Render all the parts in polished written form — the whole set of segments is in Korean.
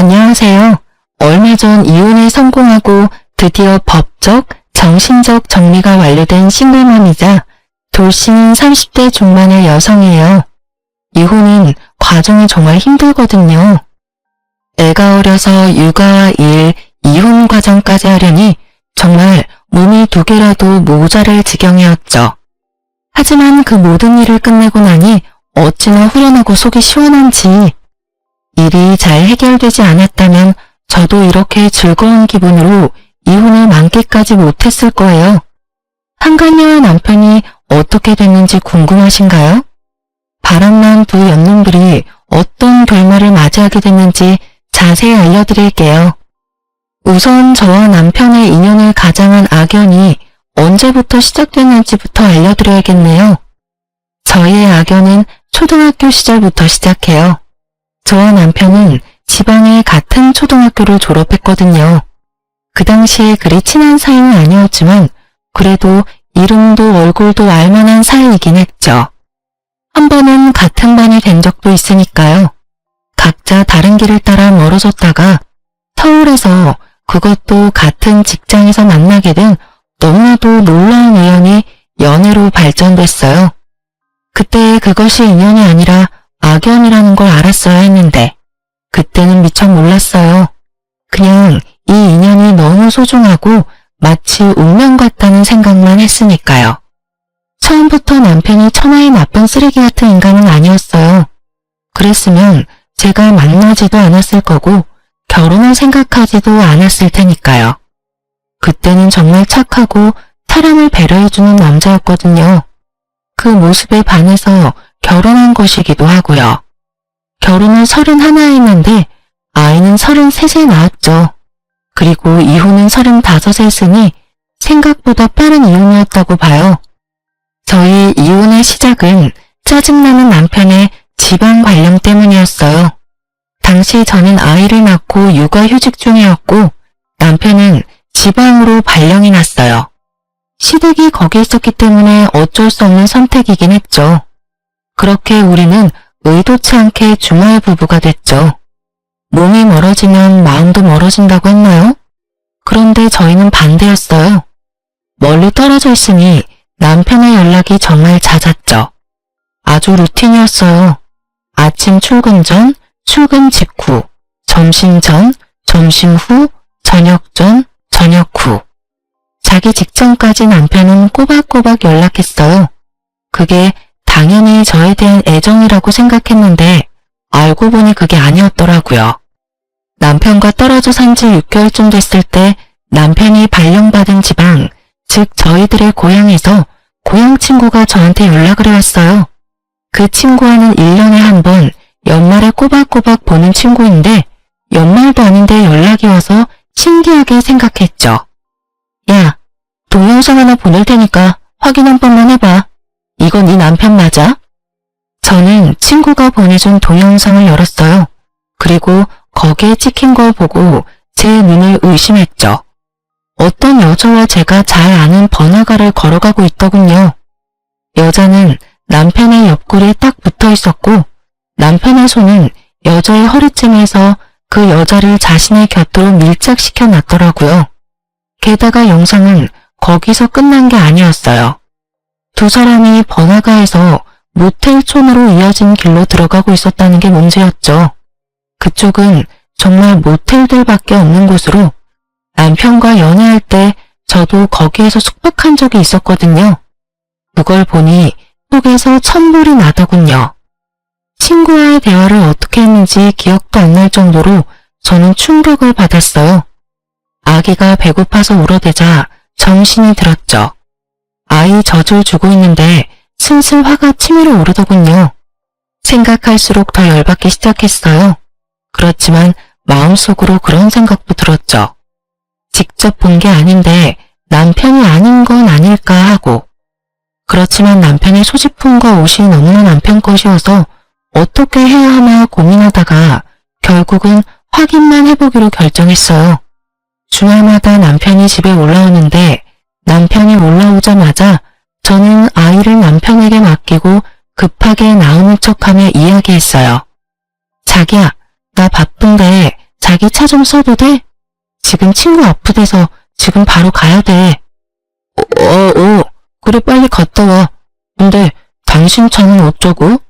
안녕하세요. 얼마 전 이혼에 성공하고 드디어 법적, 정신적 정리가 완료된 싱글맘이자 돌싱인 30대 중반의 여성이에요. 이혼은 과정이 정말 힘들거든요. 애가 어려서 육아, 일, 이혼 과정까지 하려니 정말 몸이 두 개라도 모자랄 지경이었죠. 하지만 그 모든 일을 끝내고 나니 어찌나 후련하고 속이 시원한지. 일이 잘 해결되지 않았다면 저도 이렇게 즐거운 기분으로 이혼을 만끽하지 못했을 거예요. 한가녀와 남편이 어떻게 됐는지 궁금하신가요? 바람난 두 연놈들이 어떤 결말을 맞이하게 됐는지 자세히 알려드릴게요. 우선 저와 남편의 인연을 가장한 악연이 언제부터 시작됐는지부터 알려드려야겠네요. 저희의 악연은 초등학교 시절부터 시작해요. 저와 남편은 지방의 같은 초등학교를 졸업했거든요. 그 당시에 그리 친한 사이는 아니었지만 그래도 이름도 얼굴도 알만한 사이이긴 했죠. 한 번은 같은 반이 된 적도 있으니까요. 각자 다른 길을 따라 멀어졌다가 서울에서 그것도 같은 직장에서 만나게 된 너무나도 놀라운 우연이 연애로 발전됐어요. 그때 그것이 인연이 아니라 악연이라는 걸 알았어야 했는데 그때는 미처 몰랐어요. 그냥 이 인연이 너무 소중하고 마치 운명 같다는 생각만 했으니까요. 처음부터 남편이 천하의 나쁜 쓰레기 같은 인간은 아니었어요. 그랬으면 제가 만나지도 않았을 거고 결혼을 생각하지도 않았을 테니까요. 그때는 정말 착하고 사람을 배려해주는 남자였거든요. 그 모습에 반해서 결혼한 것이기도 하고요. 결혼을 31에 했는데 아이는 33에 낳았죠. 그리고 이혼은 35에 했으니 생각보다 빠른 이혼이었다고 봐요. 저희 이혼의 시작은 짜증나는 남편의 지방 관련 때문이었어요. 당시 저는 아이를 낳고 육아휴직 중이었고 남편은 지방으로 발령이 났어요. 시댁이 거기 있었기 때문에 어쩔 수 없는 선택이긴 했죠. 그렇게 우리는 의도치 않게 주말 부부가 됐죠. 몸이 멀어지면 마음도 멀어진다고 했나요? 그런데 저희는 반대였어요. 멀리 떨어져 있으니 남편의 연락이 정말 잦았죠. 아주 루틴이었어요. 아침 출근 전, 출근 직후, 점심 전, 점심 후, 저녁 전, 저녁 후. 자기 직전까지 남편은 꼬박꼬박 연락했어요. 그게 당연히 저에 대한 애정이라고 생각했는데 알고 보니 그게 아니었더라고요. 남편과 떨어져 산 지 6개월쯤 됐을 때 남편이 발령받은 지방, 즉 저희들의 고향에서 고향 친구가 저한테 연락을 해왔어요. 그 친구와는 1년에 한 번 연말에 꼬박꼬박 보는 친구인데 연말도 아닌데 연락이 와서 신기하게 생각했죠. 야, 동영상 하나 보낼 테니까 확인 한 번만 해봐. 이거 네 남편 맞아? 저는 친구가 보내준 동영상을 열었어요. 그리고 거기에 찍힌 걸 보고 제 눈을 의심했죠. 어떤 여자와 제가 잘 아는 번화가를 걸어가고 있더군요. 여자는 남편의 옆구리에 딱 붙어 있었고 남편의 손은 여자의 허리쯤에서 그 여자를 자신의 곁으로 밀착시켜 놨더라고요. 게다가 영상은 거기서 끝난 게 아니었어요. 두 사람이 번화가에서 모텔촌으로 이어진 길로 들어가고 있었다는 게 문제였죠. 그쪽은 정말 모텔들밖에 없는 곳으로 남편과 연애할 때 저도 거기에서 숙박한 적이 있었거든요. 그걸 보니 속에서 천불이 나더군요. 친구와의 대화를 어떻게 했는지 기억도 안 날 정도로 저는 충격을 받았어요. 아기가 배고파서 울어대자 정신이 들었죠. 아이 젖을 주고 있는데 슬슬 화가 치밀어 오르더군요. 생각할수록 더 열받기 시작했어요. 그렇지만 마음속으로 그런 생각도 들었죠. 직접 본 게 아닌데 남편이 아닌 건 아닐까 하고. 그렇지만 남편의 소지품과 옷이 너무나 남편 것이어서 어떻게 해야 하나 고민하다가 결국은 확인만 해보기로 결정했어요. 주말마다 남편이 집에 올라오는데 남편이 올라오자마자 저는 아이를 남편에게 맡기고 급하게 나오는 척하며 이야기했어요. 자기야, 나 바쁜데 자기 차 좀 써도 돼? 지금 친구 아프대서 지금 바로 가야 돼. 그래 빨리 갔다 와. 근데 당신 차는 어쩌고?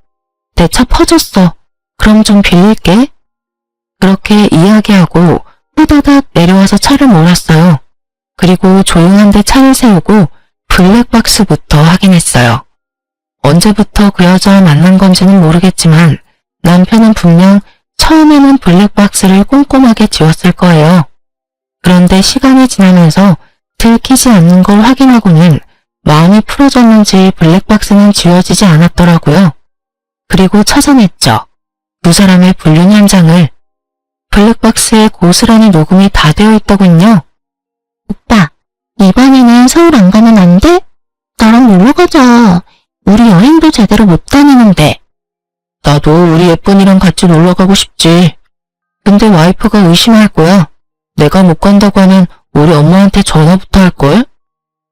내 차 퍼졌어. 그럼 좀 빌릴게. 그렇게 이야기하고 후다닥 내려와서 차를 몰았어요. 그리고 조용한 데 차를 세우고 블랙박스부터 확인했어요. 언제부터 그 여자와 만난 건지는 모르겠지만 남편은 분명 처음에는 블랙박스를 꼼꼼하게 지웠을 거예요. 그런데 시간이 지나면서 들키지 않는 걸 확인하고는 마음이 풀어졌는지 블랙박스는 지워지지 않았더라고요. 그리고 찾아냈죠. 두 사람의 불륜 현장을. 블랙박스에 고스란히 녹음이 다 되어 있더군요. 오빠, 이번에는 서울 안 가면 안 돼? 나랑 놀러 가자. 우리 여행도 제대로 못 다니는데. 나도 우리 예쁜이랑 같이 놀러 가고 싶지. 근데 와이프가 의심할 거야. 내가 못 간다고 하면 우리 엄마한테 전화부터 할걸?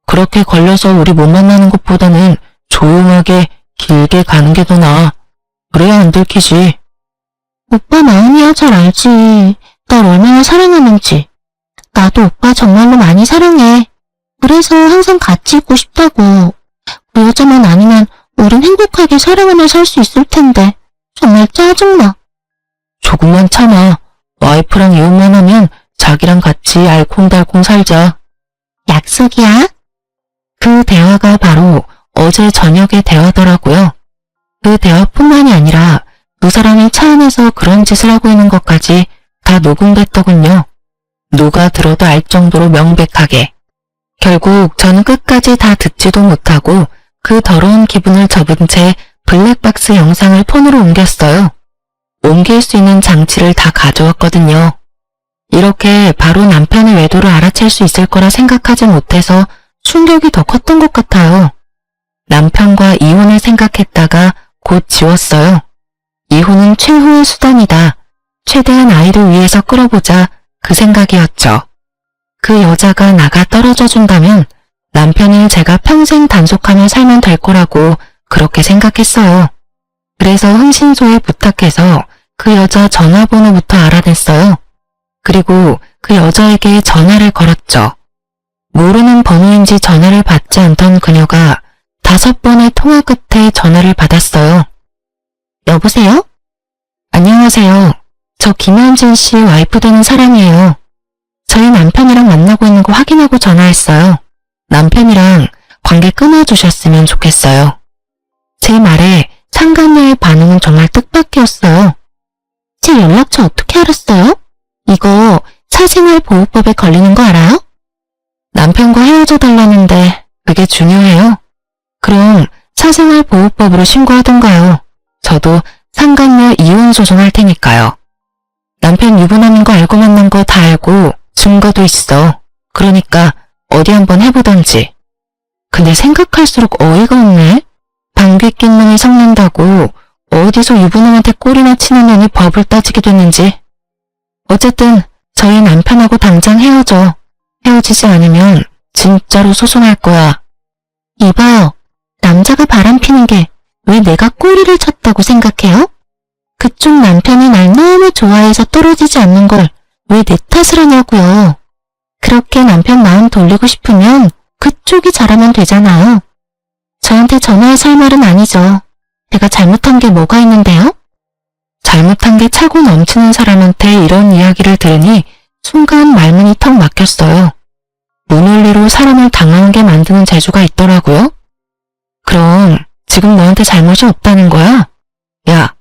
그렇게 걸려서 우리 못 만나는 것보다는 조용하게 길게 가는 게 더 나아. 그래야 안 들키지. 오빠 마음이야 잘 알지. 날 얼마나 사랑하는지. 나도 오빠 정말로 많이 사랑해. 그래서 항상 같이 있고 싶다고. 그 여자만 아니면 우린 행복하게 사랑하며 살 수 있을 텐데. 정말 짜증나. 조금만 참아. 와이프랑 이혼만 하면 자기랑 같이 알콩달콩 살자. 약속이야? 그 대화가 바로 어제 저녁의 대화더라고요. 그 대화뿐만이 아니라 두 사람이 차 안에서 그런 짓을 하고 있는 것까지 다 녹음됐더군요. 누가 들어도 알 정도로 명백하게. 결국 저는 끝까지 다 듣지도 못하고 그 더러운 기분을 접은 채 블랙박스 영상을 폰으로 옮겼어요. 옮길 수 있는 장치를 다 가져왔거든요. 이렇게 바로 남편의 외도를 알아챌 수 있을 거라 생각하지 못해서 충격이 더 컸던 것 같아요. 남편과 이혼을 생각했다가 곧 지웠어요. 이혼은 최후의 수단이다. 최대한 아이를 위해서 끌어보자 그 생각이었죠. 그 여자가 나가 떨어져 준다면 남편을 제가 평생 단속하며 살면 될 거라고 그렇게 생각했어요. 그래서 흥신소에 부탁해서 그 여자 전화번호부터 알아냈어요. 그리고 그 여자에게 전화를 걸었죠. 모르는 번호인지 전화를 받지 않던 그녀가 5번의 통화 끝에 전화를 받았어요. 여보세요? 안녕하세요. 저 김현진 씨 와이프 되는 사람이에요. 저희 남편이랑 만나고 있는 거 확인하고 전화했어요. 남편이랑 관계 끊어주셨으면 좋겠어요. 제 말에 상간녀의 반응은 정말 뜻밖이었어요. 제 연락처 어떻게 알았어요? 이거 사생활보호법에 걸리는 거 알아요? 남편과 헤어져 달라는데 그게 중요해요. 그럼 사생활보호법으로 신고하던가요. 저도 상간녀 이혼 소송할 테니까요. 남편 유부남인 거 알고 만난 거 다 알고 증거도 있어. 그러니까 어디 한번 해보던지. 근데 생각할수록 어이가 없네. 방귀 낀 놈이 섞는다고 어디서 유부남한테 꼴이나 치는 년이 법을 따지게 됐는지. 어쨌든 저희 남편하고 당장 헤어져. 헤어지지 않으면 진짜로 소송할 거야. 이봐요. 남자가 바람피는 게 왜 내가 꼬리를 쳤다고 생각해요? 그쪽 남편이 날 너무 좋아해서 떨어지지 않는 걸 왜 내 탓을 하냐고요. 그렇게 남편 마음 돌리고 싶으면 그쪽이 잘하면 되잖아요. 저한테 전화해서 할 말은 아니죠. 내가 잘못한 게 뭐가 있는데요? 잘못한 게 차고 넘치는 사람한테 이런 이야기를 들으니 순간 말문이 턱 막혔어요. 무논리로 사람을 당하게 만드는 재주가 있더라고요. 그럼 지금 너한테 잘못이 없다는 거야? 야,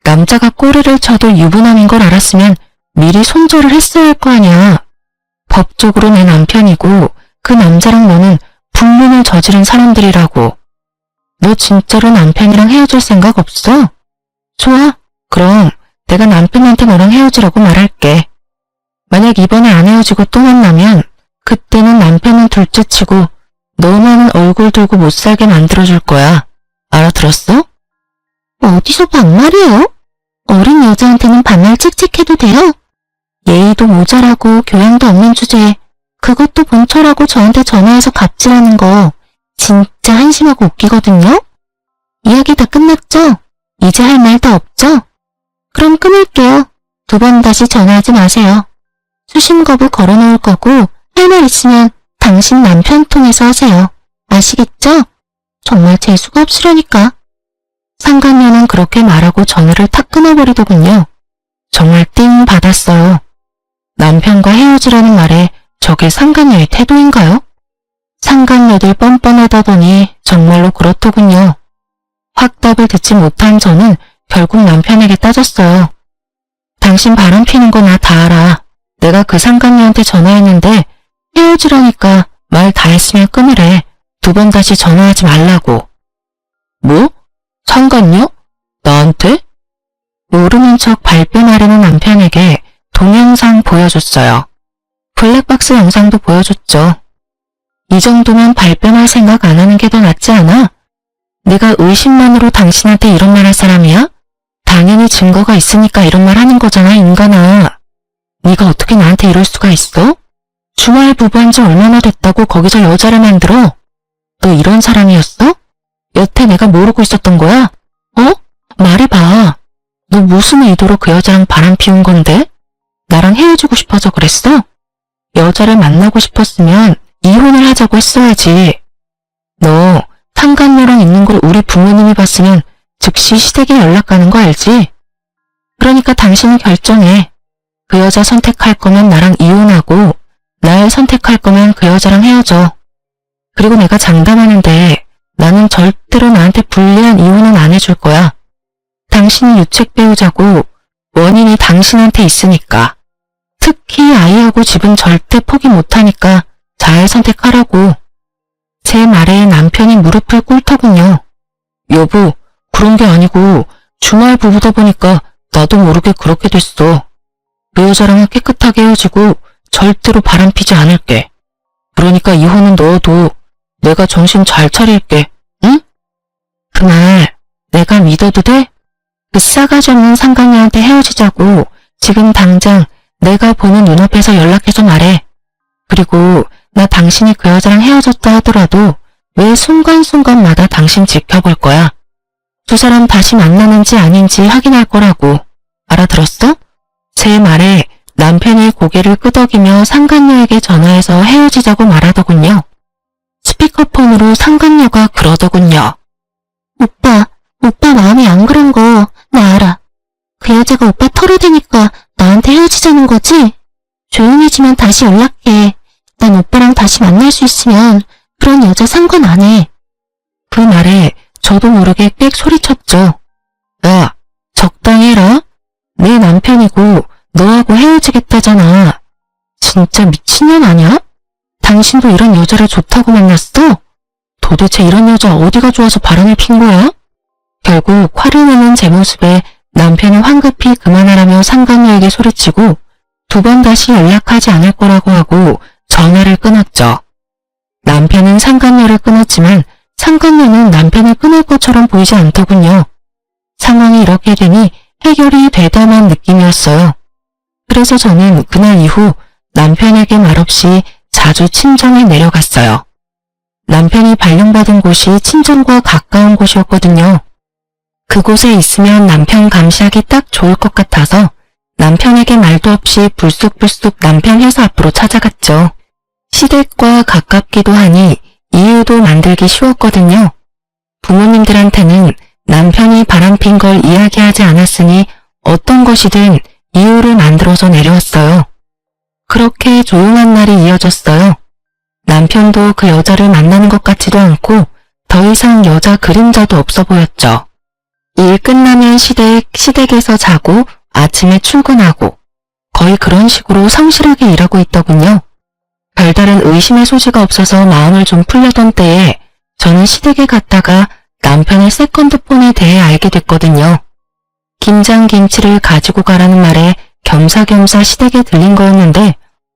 남자가 꼬리를 쳐도 유부남인 걸 알았으면 미리 손절을 했어야 할 거 아니야. 법적으로 내 남편이고 그 남자랑 너는 불륜을 저지른 사람들이라고. 너 진짜로 남편이랑 헤어질 생각 없어? 좋아. 그럼 내가 남편한테 너랑 헤어지라고 말할게. 만약 이번에 안 헤어지고 또 만나면 그때는 남편은 둘째치고 너만은 얼굴 들고 못 살게 만들어줄 거야. 알아들었어? 어디서 반말이에요? 어린 여자한테는 반말 칙칙해도 돼요? 예의도 모자라고 교양도 없는 주제에 그것도 본처라고 저한테 전화해서 갑질하는 거 진짜 한심하고 웃기거든요? 이야기 다 끝났죠? 이제 할 말 다 없죠? 그럼 끊을게요. 2번 다시 전화하지 마세요. 수신 거부 걸어놓을 거고 할 말 있으면 당신 남편 통해서 하세요. 아시겠죠? 정말 재수가 없으려니까. 상간녀는 그렇게 말하고 전화를 탁 끊어버리더군요. 정말 띵 받았어요. 남편과 헤어지라는 말에 저게 상간녀의 태도인가요? 상간녀들 뻔뻔하다더니 정말로 그렇더군요. 확답을 듣지 못한 저는 결국 남편에게 따졌어요. 당신 바람 피는 거 나 다 알아. 내가 그 상간녀한테 전화했는데 헤어지라니까 말 다 했으면 끊으래. 2번 다시 전화하지 말라고. 뭐? 상간녀? 나한테? 모르는 척 발뺌하려는 남편에게 동영상 보여줬어요. 블랙박스 영상도 보여줬죠. 이 정도면 발뺌할 생각 안 하는 게 더 낫지 않아? 내가 의심만으로 당신한테 이런 말 할 사람이야? 당연히 증거가 있으니까 이런 말 하는 거잖아, 인간아. 네가 어떻게 나한테 이럴 수가 있어? 주말 부부한 지 얼마나 됐다고 거기서 여자를 만들어? 너 이런 사람이었어? 여태 내가 모르고 있었던 거야? 어? 말해봐. 너 무슨 의도로 그 여자랑 바람 피운 건데? 나랑 헤어지고 싶어서 그랬어? 여자를 만나고 싶었으면 이혼을 하자고 했어야지. 너 상간녀랑 있는 걸 우리 부모님이 봤으면 즉시 시댁에 연락 가는 거 알지? 그러니까 당신은 결정해. 그 여자 선택할 거면 나랑 이혼하고 날 선택할 거면 그 여자랑 헤어져. 그리고 내가 장담하는데 나는 절대로 나한테 불리한 이혼은 안 해줄 거야. 당신이 유책 배우자고 원인이 당신한테 있으니까. 특히 아이하고 집은 절대 포기 못하니까 잘 선택하라고. 제 말에 남편이 무릎을 꿇더군요. 여보, 그런 게 아니고 주말 부부다 보니까 나도 모르게 그렇게 됐어. 그 여자랑은 깨끗하게 헤어지고 절대로 바람피지 않을게. 그러니까 이혼은 넣어도 내가 정신 잘 차릴게. 응? 그 말 내가 믿어도 돼? 그 싸가지 없는 상간녀한테 헤어지자고 지금 당장 내가 보는 눈앞에서 연락해서 말해. 그리고 나 당신이 그 여자랑 헤어졌다 하더라도 매 순간순간마다 당신 지켜볼 거야. 두 사람 다시 만나는지 아닌지 확인할 거라고. 알아들었어? 제 말에 남편이 고개를 끄덕이며 상간녀에게 전화해서 헤어지자고 말하더군요. 스피커폰으로 상간녀가 그러더군요. 오빠 마음이 안 그런 거 나 알아. 그 여자가 오빠 털어대니까 나한테 헤어지자는 거지? 조용해지면 다시 연락해. 난 오빠랑 다시 만날 수 있으면 그런 여자 상관 안 해. 그 말에 저도 모르게 꽥 소리쳤죠. 야, 적당히 해라. 내 남편이고 너하고 헤어지겠다잖아. 진짜 미친년 아냐? 당신도 이런 여자를 좋다고 만났어? 도대체 이런 여자 어디가 좋아서 바람을 핀 거야? 결국 화를 내는 제 모습에 남편이 황급히 그만하라며 상간녀에게 소리치고 2번 다시 연락하지 않을 거라고 하고 전화를 끊었죠. 남편은 상간녀를 끊었지만 상간녀는 남편을 끊을 것처럼 보이지 않더군요. 상황이 이렇게 되니 해결이 되다만 느낌이었어요. 그래서 저는 그날 이후 남편에게 말없이 자주 친정에 내려갔어요. 남편이 발령받은 곳이 친정과 가까운 곳이었거든요. 그곳에 있으면 남편 감시하기 딱 좋을 것 같아서 남편에게 말도 없이 불쑥불쑥 남편 회사 앞으로 찾아갔죠. 시댁과 가깝기도 하니 이유도 만들기 쉬웠거든요. 부모님들한테는 남편이 바람핀 걸 이야기하지 않았으니 어떤 것이든 이유를 만들어서 내려왔어요. 그렇게 조용한 날이 이어졌어요. 남편도 그 여자를 만나는 것 같지도 않고 더 이상 여자 그림자도 없어 보였죠. 일 끝나면 시댁에서 자고 아침에 출근하고 거의 그런 식으로 성실하게 일하고 있더군요. 별다른 의심의 소지가 없어서 마음을 좀 풀려던 때에 저는 시댁에 갔다가 남편의 세컨드폰에 대해 알게 됐거든요. 김장김치를 가지고 가라는 말에 겸사겸사 시댁에 들린 거였는데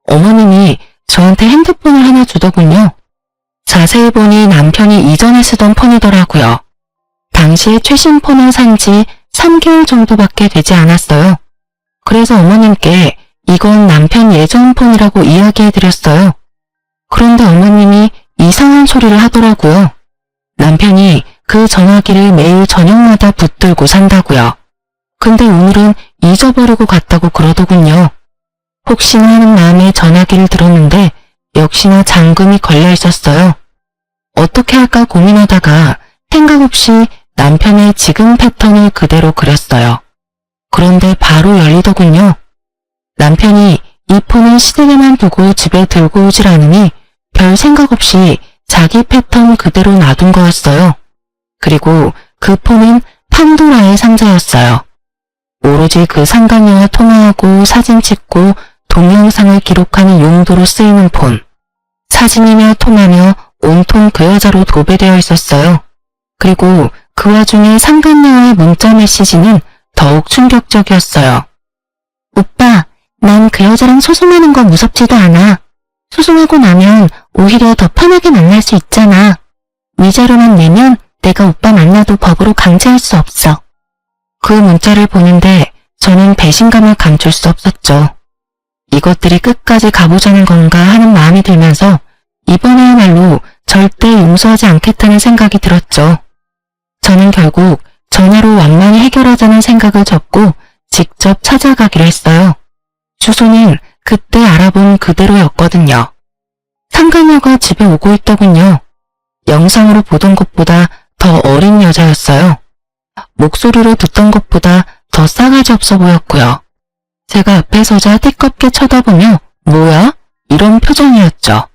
어머님이 저한테 핸드폰을 하나 주더군요. 자세히 보니 남편이 이전에 쓰던 폰이더라고요. 당시에 최신 폰을 산 지 3개월 정도밖에 되지 않았어요. 그래서 어머님께 이건 남편 예전 폰이라고 이야기해드렸어요. 그런데 어머님이 이상한 소리를 하더라고요. 남편이 그 전화기를 매일 저녁마다 붙들고 산다고요. 근데 오늘은 잊어버리고 갔다고 그러더군요. 혹시나 하는 마음에 전화기를 들었는데 역시나 잠금이 걸려 있었어요. 어떻게 할까 고민하다가 생각 없이 남편의 지금 패턴을 그대로 그렸어요. 그런데 바로 열리더군요. 남편이 이 폰을 시댁에만 두고 집에 들고 오질 않으니 별 생각 없이 자기 패턴 그대로 놔둔 거였어요. 그리고 그 폰은 판도라의 상자였어요. 오로지 그 상간녀와 통화하고 사진 찍고 동영상을 기록하는 용도로 쓰이는 폰. 사진이며 통화며 온통 그 여자로 도배되어 있었어요. 그리고 그 와중에 상간녀와의 문자 메시지는 더욱 충격적이었어요. 오빠, 난 그 여자랑 소송하는 거 무섭지도 않아. 소송하고 나면 오히려 더 편하게 만날 수 있잖아. 위자료만 내면 내가 오빠 만나도 법으로 강제할 수 없어. 그 문자를 보는데 저는 배신감을 감출 수 없었죠. 이것들이 끝까지 가보자는 건가 하는 마음이 들면서 이번에야말로 절대 용서하지 않겠다는 생각이 들었죠. 저는 결국 전화로 완만히 해결하자는 생각을 접고 직접 찾아가기로 했어요. 주소는 그때 알아본 그대로였거든요. 상간녀가 집에 오고 있더군요. 영상으로 보던 것보다 더 어린 여자였어요. 목소리로 듣던 것보다 더 싸가지 없어 보였고요. 제가 앞에 서자 띠껍게 쳐다보며 뭐야? 이런 표정이었죠.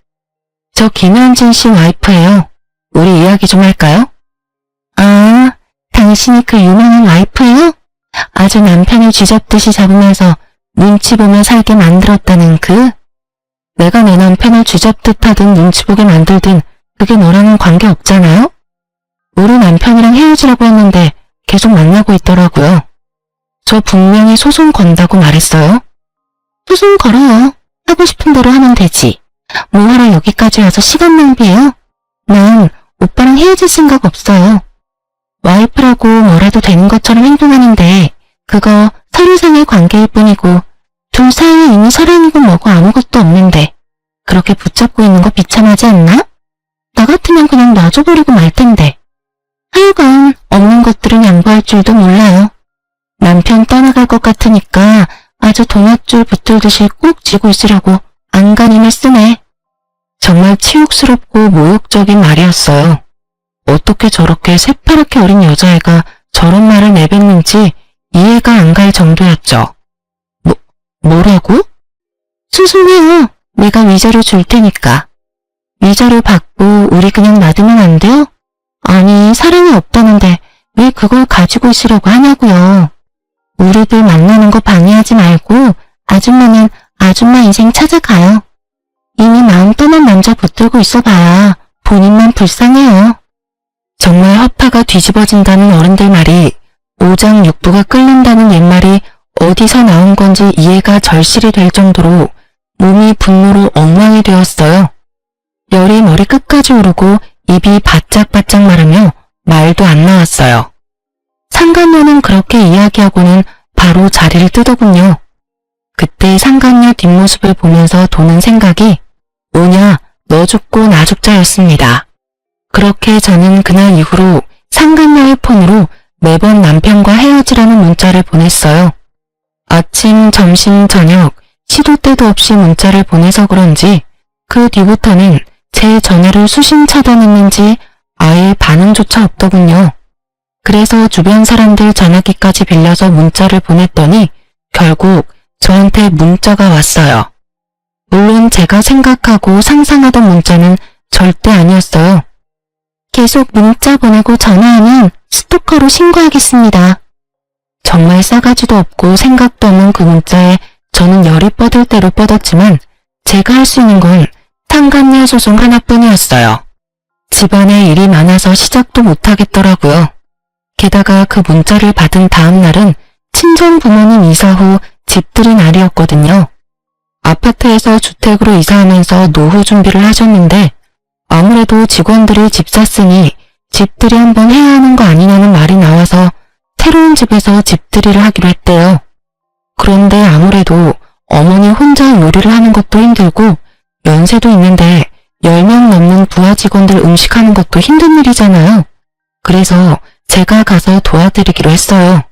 저 김현진 씨 와이프예요. 우리 이야기 좀 할까요? 아, 당신이 그 유명한 와이프예요? 아주 남편을 쥐잡듯이 잡으면서 눈치 보며 살게 만들었다는 그? 내가 내 남편을 쥐잡듯 하든 눈치 보게 만들든 그게 너랑은 관계없잖아요? 우리 남편이랑 헤어지라고 했는데 계속 만나고 있더라고요. 저 분명히 소송 건다고 말했어요. 소송 걸어요. 하고 싶은 대로 하면 되지. 뭐하러 여기까지 와서 시간 낭비해요? 난 오빠랑 헤어질 생각 없어요. 와이프라고 뭐라도 되는 것처럼 행동하는데 그거 서류상의 관계일 뿐이고 둘 사이에 이미 사랑이고 뭐고 아무것도 없는데 그렇게 붙잡고 있는 거 비참하지 않나? 나 같으면 그냥 놔줘버리고 말 텐데. 하여간 없는 것들은 양보할 줄도 몰라요. 남편 떠나갈 것 같으니까 아주 동아줄 붙들듯이 꼭 쥐고 있으려고 안간힘을 쓰네. 정말 치욕스럽고 모욕적인 말이었어요. 어떻게 저렇게 새파랗게 어린 여자애가 저런 말을 내뱉는지 이해가 안 갈 정도였죠. 뭐라고? 소송해요. 내가 위자료 줄 테니까. 위자료 받고 우리 그냥 놔두면 안 돼요? 아니, 사랑이 없다는데 왜 그걸 가지고 있으려고 하냐고요. 우리들 만나는 거 방해하지 말고 아줌마는 아줌마 인생 찾아가요. 이미 마음 떠난 남자 붙들고 있어봐야 본인만 불쌍해요. 정말 허파가 뒤집어진다는 어른들 말이 오장육부가 끓는다는 옛말이 어디서 나온 건지 이해가 절실히 될 정도로 몸이 분노로 엉망이 되었어요. 열이 머리 끝까지 오르고 입이 바짝바짝 마르며 말도 안 나왔어요. 상간녀는 그렇게 이야기하고는 바로 자리를 뜨더군요. 그때 상간녀 뒷모습을 보면서 도는 생각이 뭐냐, 너 죽고 나 죽자였습니다. 그렇게 저는 그날 이후로 상간녀의 폰으로 매번 남편과 헤어지라는 문자를 보냈어요. 아침, 점심, 저녁 시도 때도 없이 문자를 보내서 그런지 그 뒤부터는 제 전화를 수신 차단했는지 아예 반응조차 없더군요. 그래서 주변 사람들 전화기까지 빌려서 문자를 보냈더니 결국 저한테 문자가 왔어요. 물론 제가 생각하고 상상하던 문자는 절대 아니었어요. 계속 문자 보내고 전화하면 스토커로 신고하겠습니다. 정말 싸가지도 없고 생각도 없는 그 문자에 저는 열이 뻗을 대로 뻗었지만 제가 할 수 있는 건 상간녀 소송 하나뿐이었어요. 집안에 일이 많아서 시작도 못하겠더라고요. 게다가 그 문자를 받은 다음 날은 친정 부모님 이사 후 집들이 날이었거든요. 아파트에서 주택으로 이사하면서 노후 준비를 하셨는데 아무래도 직원들이 집 샀으니 집들이 한번 해야 하는 거 아니냐는 말이 나와서 새로운 집에서 집들이를 하기로 했대요. 그런데 아무래도 어머니 혼자 요리를 하는 것도 힘들고 연세도 있는데 10명 넘는 부하 직원들 음식하는 것도 힘든 일이잖아요. 그래서 제가 가서 도와드리기로 했어요.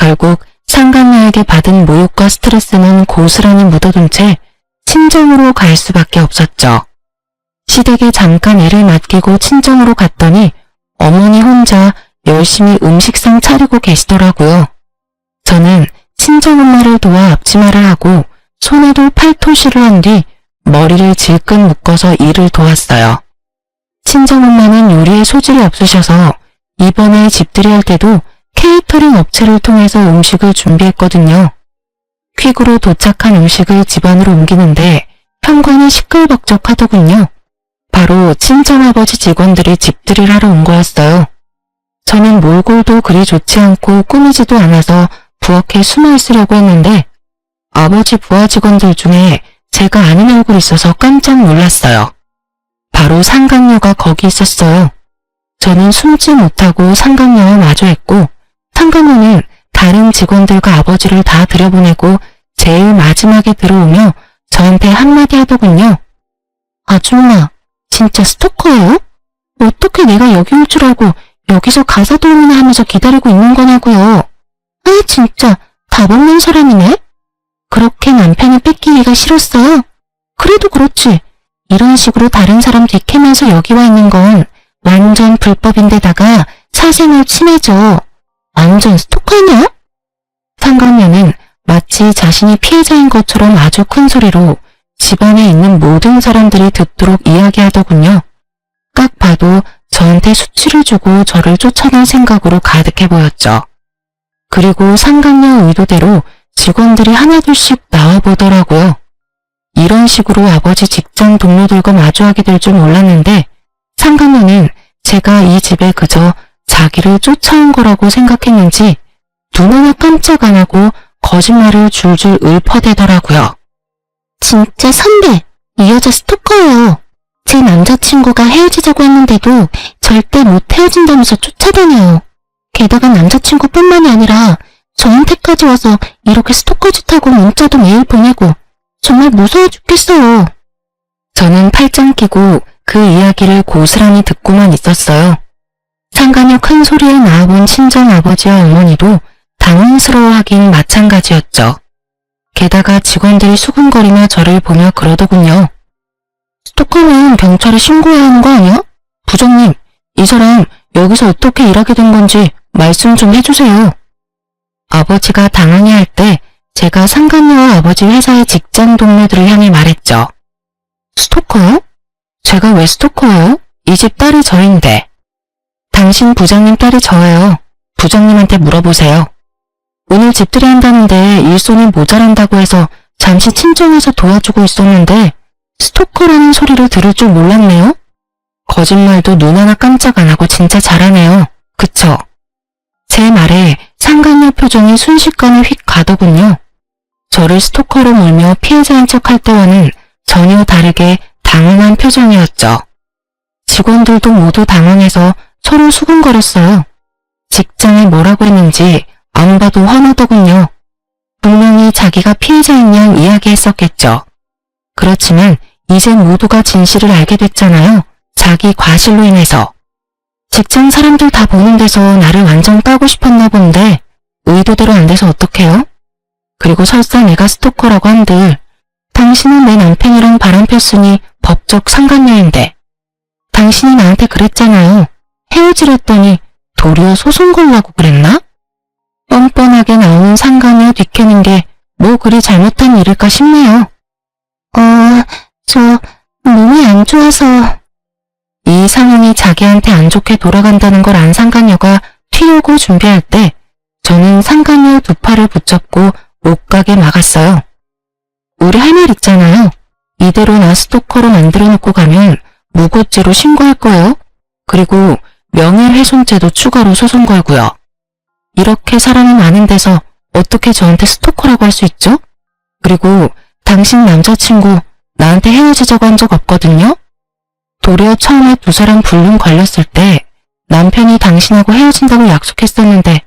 결국 상간녀에게 받은 모욕과 스트레스는 고스란히 묻어둔 채 친정으로 갈 수밖에 없었죠. 시댁에 잠깐 일을 맡기고 친정으로 갔더니 어머니 혼자 열심히 음식상 차리고 계시더라고요. 저는 친정엄마를 도와 앞치마를 하고 손에도 팔토시를 한 뒤 머리를 질끈 묶어서 일을 도왔어요. 친정엄마는 요리에 소질이 없으셔서 이번에 집들이 할 때도 케이터링 업체를 통해서 음식을 준비했거든요. 퀵으로 도착한 음식을 집안으로 옮기는데 현관이 시끌벅적하더군요. 바로 친정아버지 직원들이 집들이를 하러 온 거였어요. 저는 몰골도 그리 좋지 않고 꾸미지도 않아서 부엌에 숨어 있으려고 했는데 아버지 부하 직원들 중에 제가 아는 얼굴이 있어서 깜짝 놀랐어요. 바로 상간녀가 거기 있었어요. 저는 숨지 못하고 상간녀와 마주했고 상간녀는 다른 직원들과 아버지를 다 들여보내고 제일 마지막에 들어오며 저한테 한마디 하더군요. 아줌마, 진짜 스토커예요? 어떻게 내가 여기 올 줄 알고 여기서 가사 도우미나 하면서 기다리고 있는 거냐고요. 아, 진짜 답 없는 사람이네. 그렇게 남편이 뺏기기가 싫었어요. 그래도 그렇지. 이런 식으로 다른 사람 뒤캐면서 여기 와 있는 건 완전 불법인데다가 사생활 침해죠. 완전 스토커냐? 상간녀는 마치 자신이 피해자인 것처럼 아주 큰 소리로 집안에 있는 모든 사람들이 듣도록 이야기하더군요. 딱 봐도 저한테 수치를 주고 저를 쫓아낼 생각으로 가득해 보였죠. 그리고 상간녀 의도대로 직원들이 하나둘씩 나와보더라고요. 이런 식으로 아버지 직장 동료들과 마주하게 될 줄 몰랐는데 상간녀는 제가 이 집에 그저 자기를 쫓아온 거라고 생각했는지 눈 하나 깜짝 안 하고 거짓말을 줄줄 읊어대더라고요. 진짜 선배, 이 여자 스토커예요. 제 남자친구가 헤어지자고 했는데도 절대 못 헤어진다면서 쫓아다녀요. 게다가 남자친구뿐만이 아니라 저한테까지 와서 이렇게 스토커 짓하고 문자도 매일 보내고 정말 무서워 죽겠어요. 저는 팔짱 끼고 그 이야기를 고스란히 듣고만 있었어요. 상간녀 큰 소리에 나와본 친정아버지와 어머니도 당황스러워하긴 마찬가지였죠. 게다가 직원들이 수근거리며 저를 보며 그러더군요. 스토커는 경찰에 신고해야 하는 거 아니야? 부장님, 이 사람 여기서 어떻게 일하게 된 건지 말씀 좀 해주세요. 아버지가 당황해할 때 제가 상간녀와 아버지 회사의 직장 동료들을 향해 말했죠. 스토커요? 제가 왜 스토커예요? 이 집 딸이 저인데. 당신 부장님 딸이 저예요. 부장님한테 물어보세요. 오늘 집들이 한다는데 일손이 모자란다고 해서 잠시 친정에서 도와주고 있었는데 스토커라는 소리를 들을 줄 몰랐네요. 거짓말도 눈 하나 깜짝 안 하고 진짜 잘하네요. 그쵸? 제 말에 상간녀 표정이 순식간에 휙 가더군요. 저를 스토커로 몰며 피해자인 척할 때와는 전혀 다르게 당황한 표정이었죠. 직원들도 모두 당황해서 서로 수근거렸어요. 직장에 뭐라고 했는지 안 봐도 화나더군요. 분명히 자기가 피해자인 양 이야기했었겠죠. 그렇지만 이제 모두가 진실을 알게 됐잖아요. 자기 과실로 인해서. 직장 사람들 다 보는 데서 나를 완전 까고 싶었나 본데 의도대로 안 돼서 어떡해요? 그리고 설사 내가 스토커라고 한들 당신은 내 남편이랑 바람 폈으니 법적 상간녀인데 당신이 나한테 그랬잖아요. 헤어지랬더니 도리어 소송 걸라고 그랬나? 뻔뻔하게 나오는 상간녀 뒤캐는 게 뭐 그리 잘못한 일일까 싶네요. 저 몸이 안 좋아서. 이 상황이 자기한테 안 좋게 돌아간다는 걸 안 상간녀가 튀려고 준비할 때 저는 상간녀 두 팔을 붙잡고 못 가게 막았어요. 우리 할 말 있잖아요. 이대로 나 스토커로 만들어 놓고 가면 무고죄로 신고할 거예요. 그리고 명예훼손죄도 추가로 소송 걸고요. 이렇게 사람이 많은 데서 어떻게 저한테 스토커라고 할 수 있죠? 그리고 당신 남자친구 나한테 헤어지자고 한 적 없거든요? 도리어 처음에 두 사람 불륜 걸렸을 때 남편이 당신하고 헤어진다고 약속했었는데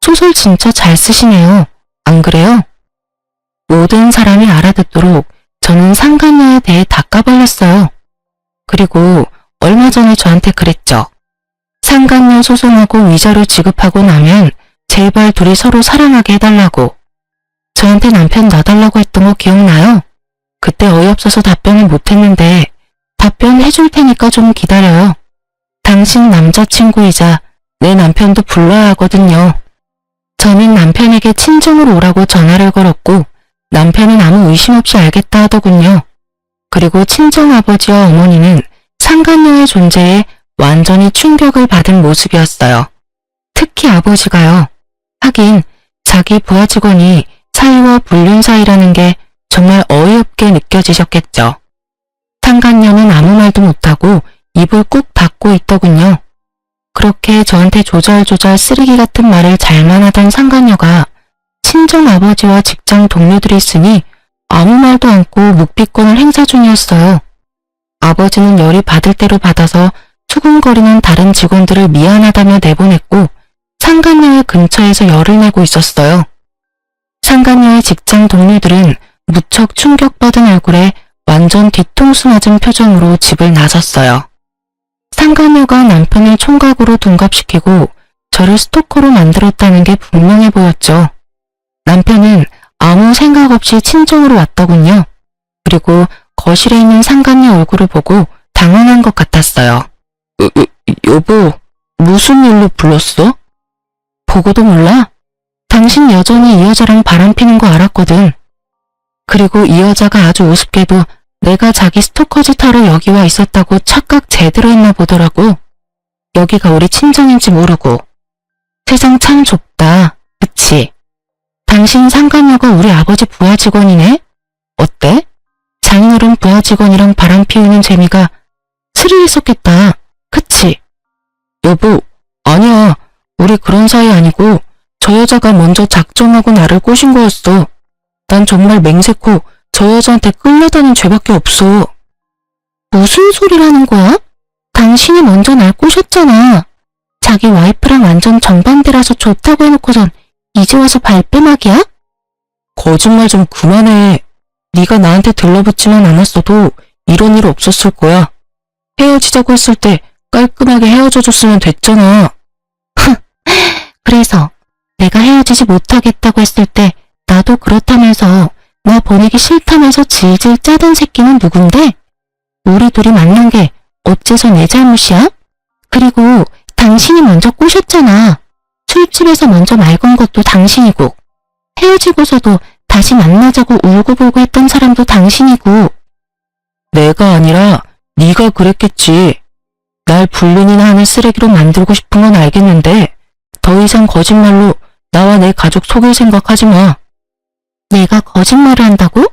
소설 진짜 잘 쓰시네요. 안 그래요? 모든 사람이 알아듣도록 저는 상간녀에 대해 다 까발렸어요. 그리고 얼마 전에 저한테 그랬죠. 상간녀 소송하고 위자료 지급하고 나면 제발 둘이 서로 사랑하게 해달라고. 저한테 남편 놔달라고 했던 거 기억나요? 그때 어이없어서 답변을 못했는데 답변해줄 테니까 좀 기다려요. 당신 남자친구이자 내 남편도 불러야 하거든요. 저는 남편에게 친정으로 오라고 전화를 걸었고 남편은 아무 의심 없이 알겠다 하더군요. 그리고 친정아버지와 어머니는 상간녀의 존재에 완전히 충격을 받은 모습이었어요. 특히 아버지가요. 하긴 자기 부하 직원이 사위와 불륜 사이라는 게 정말 어이없게 느껴지셨겠죠. 상간녀는 아무 말도 못하고 입을 꾹 닫고 있더군요. 그렇게 저한테 조잘조잘 쓰레기 같은 말을 잘만 하던 상간녀가 친정아버지와 직장 동료들이 있으니 아무 말도 않고 묵비권을 행사 중이었어요. 아버지는 열이 받을 대로 받아서 수군거리는 다른 직원들을 미안하다며 내보냈고 상간녀의 근처에서 열을 내고 있었어요. 상간녀의 직장 동료들은 무척 충격받은 얼굴에 완전 뒤통수 맞은 표정으로 집을 나섰어요. 상간녀가 남편을 총각으로 둔갑시키고 저를 스토커로 만들었다는 게 분명해 보였죠. 남편은 아무 생각 없이 친정으로 왔더군요. 그리고 거실에 있는 상간녀 얼굴을 보고 당황한 것 같았어요. 여보, 무슨 일로 불렀어? 보고도 몰라? 당신 여전히 이 여자랑 바람피는 거 알았거든. 그리고 이 여자가 아주 우습게도 내가 자기 스토커 짓 하러 여기 와 있었다고 착각 제대로 했나 보더라고. 여기가 우리 친정인지 모르고. 세상 참 좁다. 그치? 당신 상간녀가 우리 아버지 부하 직원이네? 어때? 장인어른 부하 직원이랑 바람 피우는 재미가 스릴했었겠다. 그치? 여보, 아니야. 우리 그런 사이 아니고 저 여자가 먼저 작정하고 나를 꼬신 거였어. 난 정말 맹세코 저 여자한테 끌려다닌 죄밖에 없어. 무슨 소리라는 거야? 당신이 먼저 날 꼬셨잖아. 자기 와이프랑 완전 정반대라서 좋다고 해놓고선 이제 와서 발뺌하기야? 거짓말 좀 그만해. 네가 나한테 들러붙지만 않았어도 이런 일 없었을 거야. 헤어지자고 했을 때 깔끔하게 헤어져줬으면 됐잖아. 그래서 내가 헤어지지 못하겠다고 했을 때 나도 그렇다면서 나 보내기 싫다면서 질질 짜던 새끼는 누군데? 우리 둘이 만난 게 어째서 내 잘못이야? 그리고 당신이 먼저 꼬셨잖아. 술집에서 먼저 말 건 것도 당신이고 헤어지고서도 다시 만나자고 울고불고 했던 사람도 당신이고. 내가 아니라 네가 그랬겠지. 날 불륜이나 하는 쓰레기로 만들고 싶은 건 알겠는데 더 이상 거짓말로 나와 내 가족 속일 생각하지 마. 내가 거짓말을 한다고?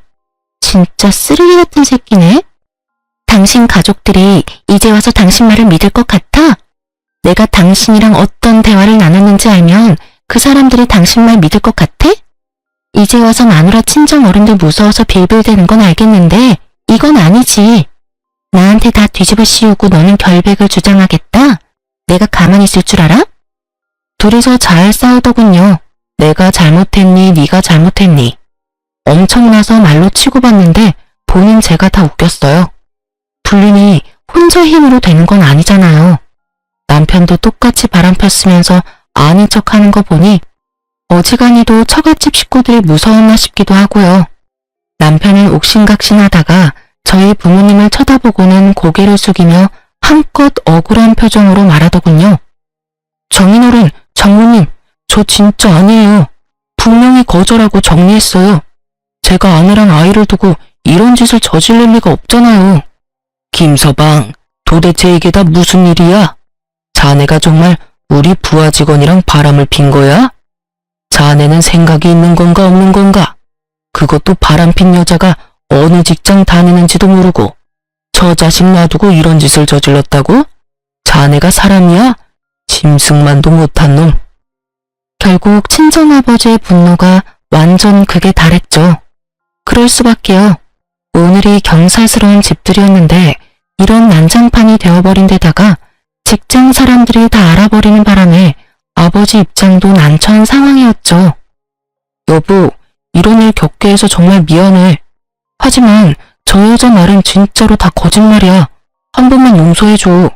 진짜 쓰레기 같은 새끼네. 당신 가족들이 이제 와서 당신 말을 믿을 것 같아? 내가 당신이랑 어떤 대화를 나눴는지 알면 그 사람들이 당신 말 믿을 것 같아? 이제 와서 마누라 친정 어른들 무서워서 빌빌대는 건 알겠는데 이건 아니지. 나한테 다 뒤집어 씌우고 너는 결백을 주장하겠다? 내가 가만히 있을 줄 알아? 둘이서 잘 싸우더군요. 내가 잘못했니, 네가 잘못했니. 엄청나서 말로 치고받는데 본인 제가 다 웃겼어요. 불륜이 혼자 힘으로 되는 건 아니잖아요. 남편도 똑같이 바람 폈으면서 아닌 척하는 거 보니 어지간히도 처갓집 식구들이 무서웠나 싶기도 하고요. 남편은 옥신각신하다가 저희 부모님을 쳐다보고는 고개를 숙이며 한껏 억울한 표정으로 말하더군요. 장인어른, 장모님, 저 진짜 아니에요. 분명히 거절하고 정리했어요. 제가 아내랑 아이를 두고 이런 짓을 저지를 리가 없잖아요. 김서방, 도대체 이게 다 무슨 일이야? 자네가 정말 우리 부하 직원이랑 바람을 핀 거야? 자네는 생각이 있는 건가 없는 건가? 그것도 바람핀 여자가 어느 직장 다니는지도 모르고 저 자식 놔두고 이런 짓을 저질렀다고? 자네가 사람이야? 짐승만도 못한 놈. 결국 친정아버지의 분노가 완전 극에 달했죠. 그럴 수밖에요. 오늘이 경사스러운 집들이었는데 이런 난장판이 되어버린 데다가 직장 사람들이 다 알아버리는 바람에 아버지 입장도 난처한 상황이었죠. 여보, 이런 일 겪게 해서 정말 미안해. 하지만 저 여자 말은 진짜로 다 거짓말이야. 한 번만 용서해줘.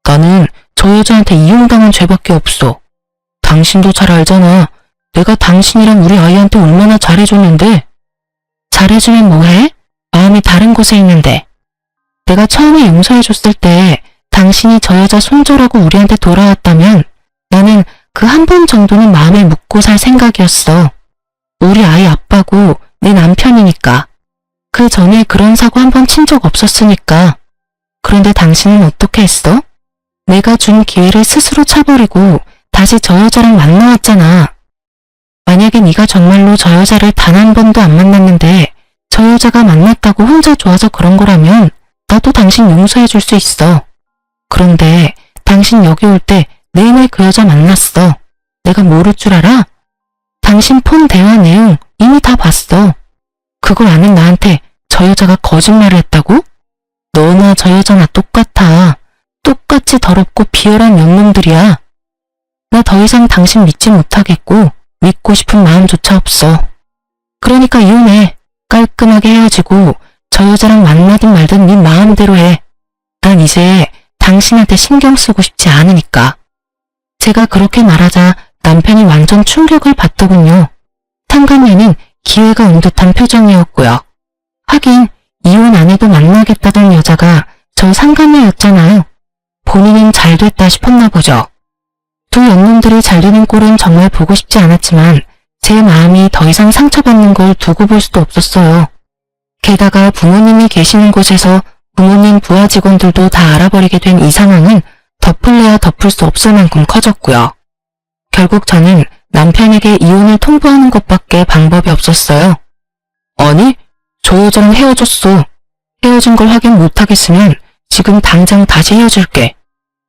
나는 저 여자한테 이용당한 죄밖에 없어. 당신도 잘 알잖아. 내가 당신이랑 우리 아이한테 얼마나 잘해줬는데. 잘해주면 뭐해? 마음이 다른 곳에 있는데. 내가 처음에 용서해줬을 때 당신이 저 여자 손절하고 우리한테 돌아왔다면 나는 그 한 번 정도는 마음에 묻고 살 생각이었어. 우리 아이 아빠고 내 남편이니까. 그 전에 그런 사고 한 번 친 적 없었으니까. 그런데 당신은 어떻게 했어? 내가 준 기회를 스스로 차버리고 다시 저 여자랑 만나왔잖아. 만약에 네가 정말로 저 여자를 단 한 번도 안 만났는데 저 여자가 만났다고 혼자 좋아서 그런 거라면 나도 당신 용서해 줄 수 있어. 그런데 당신 여기 올 때 내내 그 여자 만났어. 내가 모를 줄 알아? 당신 폰 대화 내용 이미 다 봤어. 그걸 아는 나한테 저 여자가 거짓말을 했다고? 너나 저 여자나 똑같아. 똑같이 더럽고 비열한 년놈들이야. 나 더 이상 당신 믿지 못하겠고 믿고 싶은 마음조차 없어. 그러니까 이혼해. 깔끔하게 헤어지고 저 여자랑 만나든 말든 네 마음대로 해. 난 이제 당신한테 신경 쓰고 싶지 않으니까. 제가 그렇게 말하자 남편이 완전 충격을 받더군요. 상간녀는 기회가 온 듯한 표정이었고요. 하긴 이혼 안 해도 만나겠다던 여자가 저 상간녀였잖아요. 본인은 잘 됐다 싶었나 보죠. 두 연놈들이 잘 되는 꼴은 정말 보고 싶지 않았지만 제 마음이 더 이상 상처받는 걸 두고 볼 수도 없었어요. 게다가 부모님이 계시는 곳에서 부모님 부하 직원들도 다 알아버리게 된 이 상황은 덮을래야 덮을 수 없을 만큼 커졌고요. 결국 저는 남편에게 이혼을 통보하는 것밖에 방법이 없었어요. 아니, 저 여자랑 헤어졌어. 헤어진 걸 확인 못하겠으면 지금 당장 다시 헤어질게.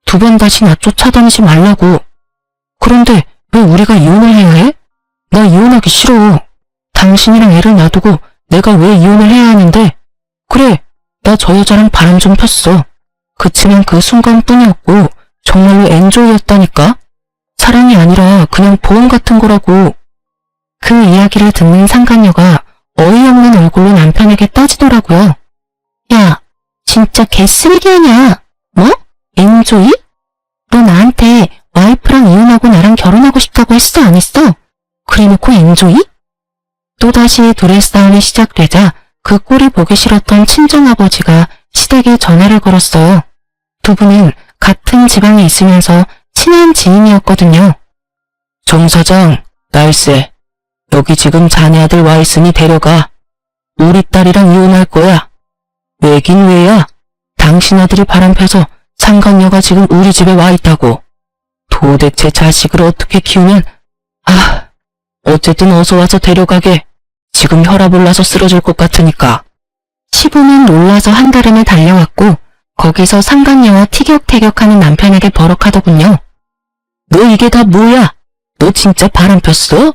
두 번 다시 나 쫓아다니지 말라고. 그런데 왜 우리가 이혼을 해야 해? 나 이혼하기 싫어. 당신이랑 애를 놔두고 내가 왜 이혼을 해야 하는데? 그래, 나 저 여자랑 바람 좀 폈어. 그치만 그 순간뿐이었고 정말로 엔조이였다니까? 사랑이 아니라 그냥 보험 같은 거라고. 그 이야기를 듣는 상간녀가 어이없는 얼굴로 남편에게 따지더라고요. 야, 진짜 개쓰레기 아냐? 뭐? 엔조이? 너 나한테 와이프랑 이혼하고 나랑 결혼하고 싶다고 했어 안 했어? 그래놓고 엔조이? 또다시 둘의 싸움이 시작되자 그 꼴이 보기 싫었던 친정아버지가 시댁에 전화를 걸었어요. 두 분은 같은 지방에 있으면서 친한 지인이었거든요. 정 사장, 날쌔. 여기 지금 자네 아들 와 있으니 데려가. 우리 딸이랑 이혼할 거야. 왜긴 왜야? 당신 아들이 바람펴서 상간녀가 지금 우리 집에 와 있다고. 도대체 자식을 어떻게 키우면... 어쨌든 어서 와서 데려가게. 지금 혈압 올라서 쓰러질 것 같으니까. 시부는 놀라서 한달음에 달려왔고 거기서 상간녀와 티격태격하는 남편에게 버럭하더군요. 너 이게 다 뭐야? 너 진짜 바람 폈어?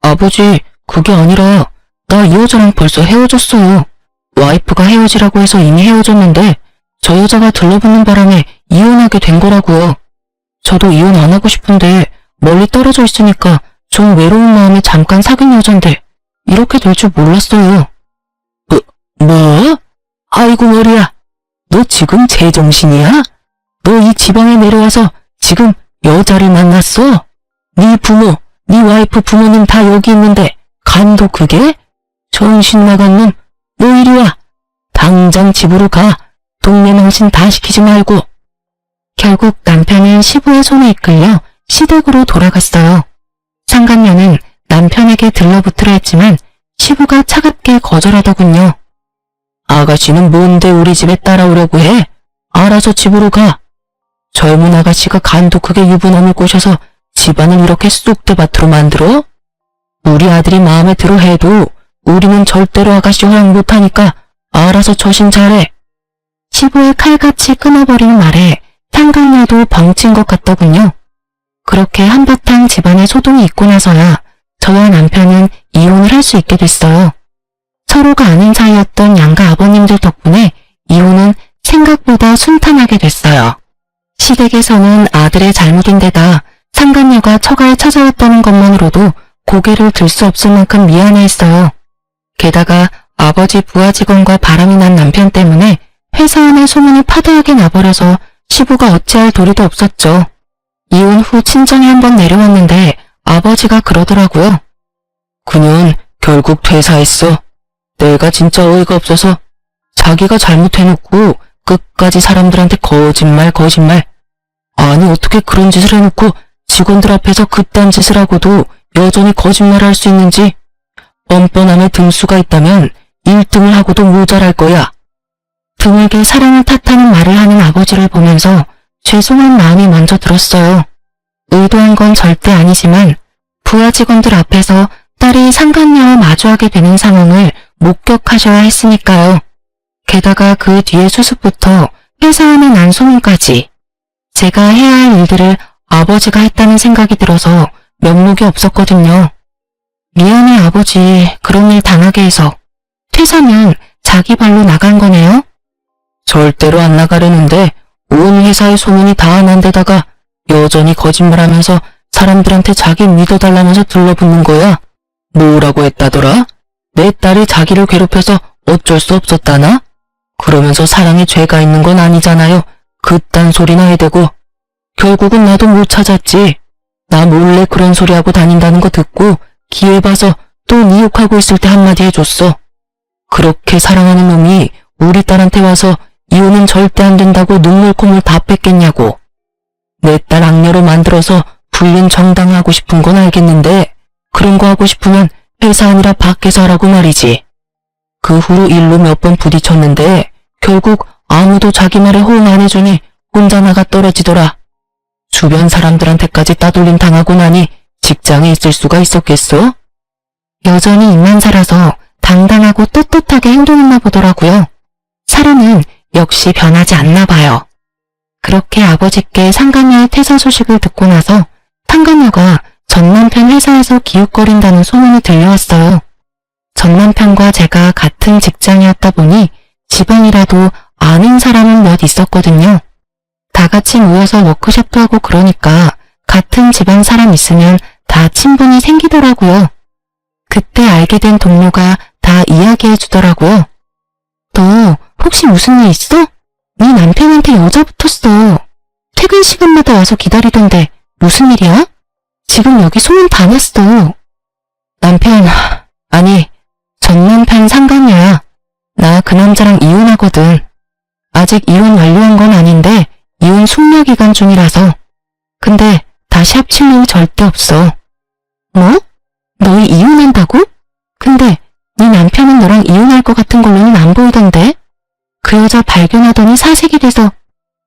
아버지, 그게 아니라 나 이 여자랑 벌써 헤어졌어요. 와이프가 헤어지라고 해서 이미 헤어졌는데 저 여자가 들러붙는 바람에 이혼하게 된 거라고요. 저도 이혼 안 하고 싶은데 멀리 떨어져 있으니까 좀 외로운 마음에 잠깐 사귄 여잔데 이렇게 될 줄 몰랐어요. 뭐? 아이고 머리야. 너 지금 제정신이야? 너 이 지방에 내려와서 지금 여자를 만났어? 네 부모, 네 와이프 부모님 다 여기 있는데 간도 그게? 정신 나간 놈, 너 이리 와. 당장 집으로 가. 동네 망신 다 시키지 말고. 결국 남편은 시부의 손에 이끌려 시댁으로 돌아갔어요. 상간녀는 남편에게 들러붙으려 했지만 시부가 차갑게 거절하더군요. 아가씨는 뭔데 우리 집에 따라오려고 해? 알아서 집으로 가. 젊은 아가씨가 간도 크게 유부남을 꼬셔서 집안을 이렇게 쑥대밭으로 만들어? 우리 아들이 마음에 들어 해도 우리는 절대로 아가씨 허락 못하니까 알아서 처신 잘해. 시부의 칼같이 끊어버리는 말에 상간녀도 벙찐 것 같더군요. 그렇게 한바탕 집안에 소동이 있고 나서야 저와 남편은 이혼을 할 수 있게 됐어요. 서로가 아는 사이였던 양가 아버님들 덕분에 이혼은 생각보다 순탄하게 됐어요. 시댁에서는 아들의 잘못인데다 상간녀가 처가에 찾아왔다는 것만으로도 고개를 들 수 없을 만큼 미안해했어요. 게다가 아버지 부하 직원과 바람이 난 남편 때문에 회사 안에 소문이 파다하게 나버려서 시부가 어찌할 도리도 없었죠. 이혼 후 친정에 한번 내려왔는데 아버지가 그러더라고요. 그년 결국 퇴사했어. 내가 진짜 어이가 없어서 자기가 잘못해놓고 끝까지 사람들한테 거짓말. 아니 어떻게 그런 짓을 해놓고 직원들 앞에서 그딴 짓을 하고도 여전히 거짓말을 할 수 있는지. 뻔뻔함에 등수가 있다면 1등을 하고도 모자랄 거야. 드물게 사랑을 탓하는 말을 하는 아버지를 보면서 죄송한 마음이 먼저 들었어요. 의도한 건 절대 아니지만 부하 직원들 앞에서 딸이 상간녀와 마주하게 되는 상황을 목격하셔야 했으니까요. 게다가 그 뒤에 수습부터 회사 안에 난 소문까지. 제가 해야 할 일들을 아버지가 했다는 생각이 들어서 면목이 없었거든요. 미안해 아버지, 그런 일 당하게 해서. 퇴사면 자기 발로 나간 거네요? 절대로 안 나가려는데 온 회사의 소문이 다 난 데다가 여전히 거짓말하면서 사람들한테 자기 믿어달라면서 들러붙는 거야. 뭐라고 했다더라? 내 딸이 자기를 괴롭혀서 어쩔 수 없었다나? 그러면서 사랑에 죄가 있는 건 아니잖아요. 그딴 소리나 해대고. 결국은 나도 못 찾았지. 나 몰래 그런 소리 하고 다닌다는 거 듣고 기회 봐서 또 네 욕하고 있을 때 한마디 해줬어. 그렇게 사랑하는 놈이 우리 딸한테 와서 이혼은 절대 안 된다고 눈물 콧물 다 뺐겠냐고. 내 딸 악녀로 만들어서 불륜 정당하고 싶은 건 알겠는데 그런 거 하고 싶으면 회사 아니라 밖에서 하라고 말이지. 그 후로 일로 몇 번 부딪혔는데 결국 아무도 자기 말에 호응 안 해주니 혼자 나가 떨어지더라. 주변 사람들한테까지 따돌림 당하고 나니 직장에 있을 수가 있었겠어? 여전히 입만 살아서 당당하고 떳떳하게 행동했나 보더라고요. 사람은 역시 변하지 않나 봐요. 그렇게 아버지께 상간녀의 퇴사 소식을 듣고 나서 상간녀가 전 남편 회사에서 기웃거린다는 소문이 들려왔어요. 전 남편과 제가 같은 직장이었다 보니 지방이라도 아는 사람은 몇 있었거든요. 다 같이 모여서 워크숍도 하고 그러니까 같은 지방 사람 있으면 다 친분이 생기더라고요. 그때 알게 된 동료가 다 이야기해 주더라고요. 너 혹시 무슨 일 있어? 네 남편한테 여자 붙었어. 퇴근 시간마다 와서 기다리던데 무슨 일이야? 지금 여기 소문 다 났어. 남편, 아니 전 남편 상간녀야. 나 그 남자랑 이혼하거든. 아직 이혼 완료한 건 아닌데 이혼 숙려 기간 중이라서. 근데 다시 합칠 일 절대 없어. 뭐? 너희 이혼한다고? 근데 네 남편은 너랑 이혼할 것 같은 걸로는 안 보이던데? 그 여자 발견하더니 사색이 돼서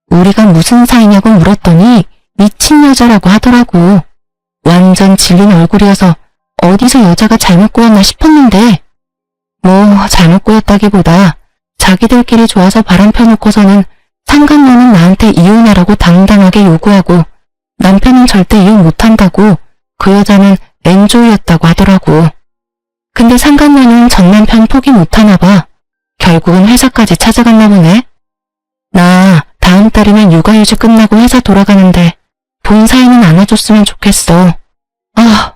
우리가 무슨 사이냐고 물었더니 미친 여자라고 하더라고. 완전 질린 얼굴이어서 어디서 여자가 잘못 꼬였나 싶었는데 뭐 잘못 꼬였다기보다 자기들끼리 좋아서 바람 펴놓고서는 상간녀는 나한테 이혼하라고 당당하게 요구하고 남편은 절대 이혼 못한다고 그 여자는 엔조이였다고 하더라고. 근데 상간녀는 전 남편 포기 못하나 봐. 결국은 회사까지 찾아갔나 보네. 나 다음 달이면 육아휴직 끝나고 회사 돌아가는데 본사에는 안아줬으면 좋겠어. 아,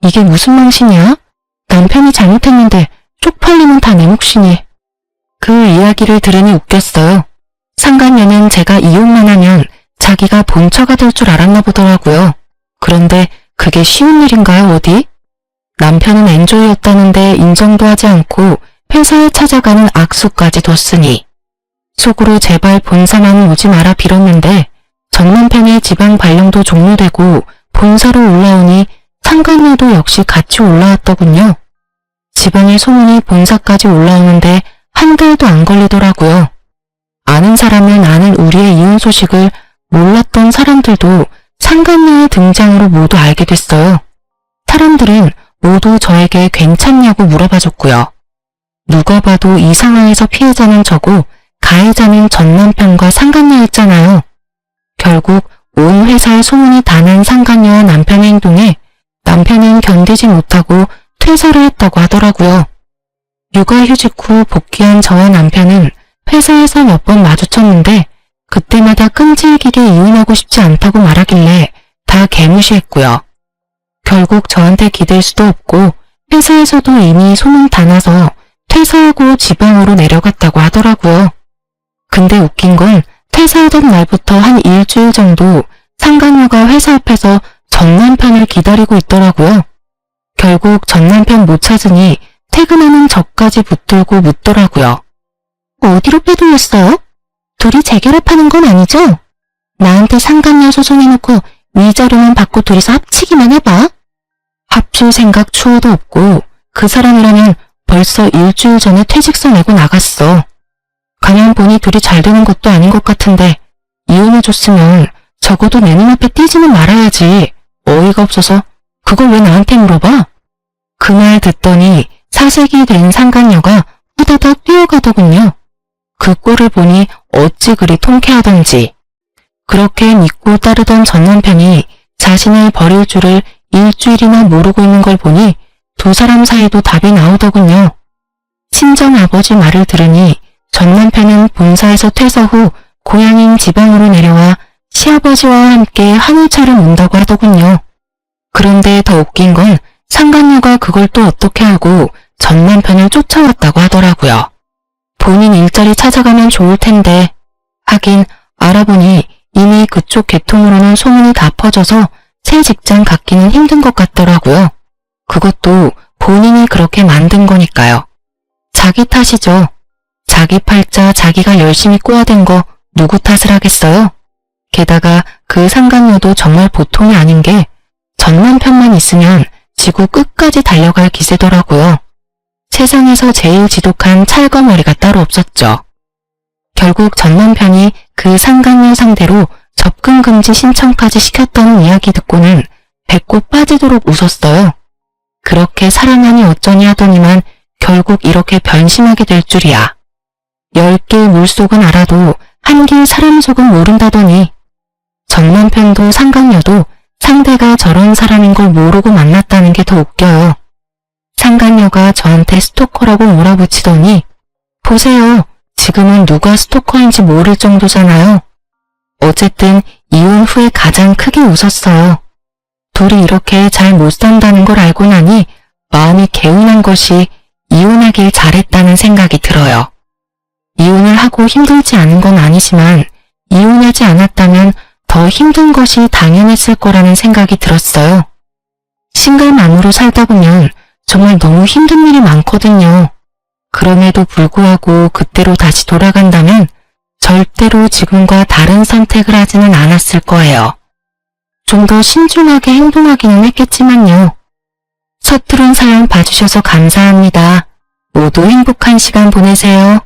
이게 무슨 망신이야? 남편이 잘못했는데 쪽팔리면 다 내 몫이니. 그 이야기를 들으니 웃겼어요. 상간녀는 제가 이혼만 하면 자기가 본처가 될 줄 알았나 보더라고요. 그런데 그게 쉬운 일인가요, 어디? 남편은 엔조이였다는데 인정도 하지 않고 회사에 찾아가는 악수까지 뒀으니. 속으로 제발 본사만 오지 마라 빌었는데 전 남편의 지방 발령도 종료되고 본사로 올라오니 상간녀도 역시 같이 올라왔더군요. 지방의 소문이 본사까지 올라오는데 한 달도 안 걸리더라고요. 아는 사람은 아는 우리의 이혼 소식을 몰랐던 사람들도 상간녀의 등장으로 모두 알게 됐어요. 사람들은 모두 저에게 괜찮냐고 물어봐줬고요. 누가 봐도 이 상황에서 피해자는 저고 가해자는 전 남편과 상간녀였잖아요. 결국 온 회사의 소문이 다 난 상간녀와 남편의 행동에 남편은 견디지 못하고 퇴사를 했다고 하더라고요. 육아휴직 후 복귀한 저와 남편은 회사에서 몇 번 마주쳤는데 그때마다 끈질기게 이혼하고 싶지 않다고 말하길래 다 개무시했고요. 결국 저한테 기댈 수도 없고 회사에서도 이미 소문 다 나서 퇴사하고 지방으로 내려갔다고 하더라고요. 근데 웃긴 건 퇴사하던 날부터 한 일주일 정도 상간녀가 회사 앞에서 전 남편을 기다리고 있더라고요. 결국 전 남편 못 찾으니 퇴근하는 저까지 붙들고 묻더라고요. 어디로 빼돌렸어요? 둘이 재결합하는 건 아니죠? 나한테 상간녀 소송해놓고 위자료만 받고 둘이서 합치기만 해봐. 합칠 생각 추호도 없고 그 사람이라면 벌써 일주일 전에 퇴직서 내고 나갔어. 가만 보니 둘이 잘 되는 것도 아닌 것 같은데 이혼해줬으면 적어도 내 눈앞에 띄지는 말아야지. 어이가 없어서 그걸 왜 나한테 물어봐? 그 말 듣더니 사색이 된 상간녀가 후다닥 뛰어가더군요. 그 꼴을 보니 어찌 그리 통쾌하던지. 그렇게 믿고 따르던 전 남편이 자신을 버릴 줄을 일주일이나 모르고 있는 걸 보니 두 사람 사이도 답이 나오더군요. 친정아버지 말을 들으니 전 남편은 본사에서 퇴사 후 고향인 지방으로 내려와 시아버지와 함께 한우차를 몬다고 하더군요. 그런데 더 웃긴 건 상간녀가 그걸 또 어떻게 알고 전 남편을 쫓아왔다고 하더라고요. 본인 일자리 찾아가면 좋을 텐데. 하긴 알아보니 이미 그쪽 계통으로는 소문이 다 퍼져서 새 직장 갖기는 힘든 것 같더라고요. 그것도 본인이 그렇게 만든 거니까요. 자기 탓이죠. 자기 팔자 자기가 열심히 꼬아댄 거 누구 탓을 하겠어요? 게다가 그 상간녀도 정말 보통이 아닌 게 전 남편만 있으면 지구 끝까지 달려갈 기세더라고요. 세상에서 제일 지독한 찰거머리가 따로 없었죠. 결국 전 남편이 그 상간녀 상대로 접근 금지 신청까지 시켰다는 이야기 듣고는 배꼽 빠지도록 웃었어요. 그렇게 사랑하니 어쩌니 하더니만 결국 이렇게 변심하게 될 줄이야. 10길 물속은 알아도 한 길 사람 속은 모른다더니 전 남편도 상간녀도 상대가 저런 사람인 걸 모르고 만났다는 게 더 웃겨요. 상간녀가 저한테 스토커라고 몰아붙이더니 보세요. 지금은 누가 스토커인지 모를 정도잖아요. 어쨌든 이혼 후에 가장 크게 웃었어요. 둘이 이렇게 잘 못 산다는 걸 알고 나니 마음이 개운한 것이 이혼하길 잘했다는 생각이 들어요. 이혼을 하고 힘들지 않은 건 아니지만 이혼하지 않았다면 더 힘든 것이 당연했을 거라는 생각이 들었어요. 싱글맘으로 살다 보면 정말 너무 힘든 일이 많거든요. 그럼에도 불구하고 그때로 다시 돌아간다면 절대로 지금과 다른 선택을 하지는 않았을 거예요. 좀 더 신중하게 행동하기는 했겠지만요. 서투른 사연 봐주셔서 감사합니다. 모두 행복한 시간 보내세요.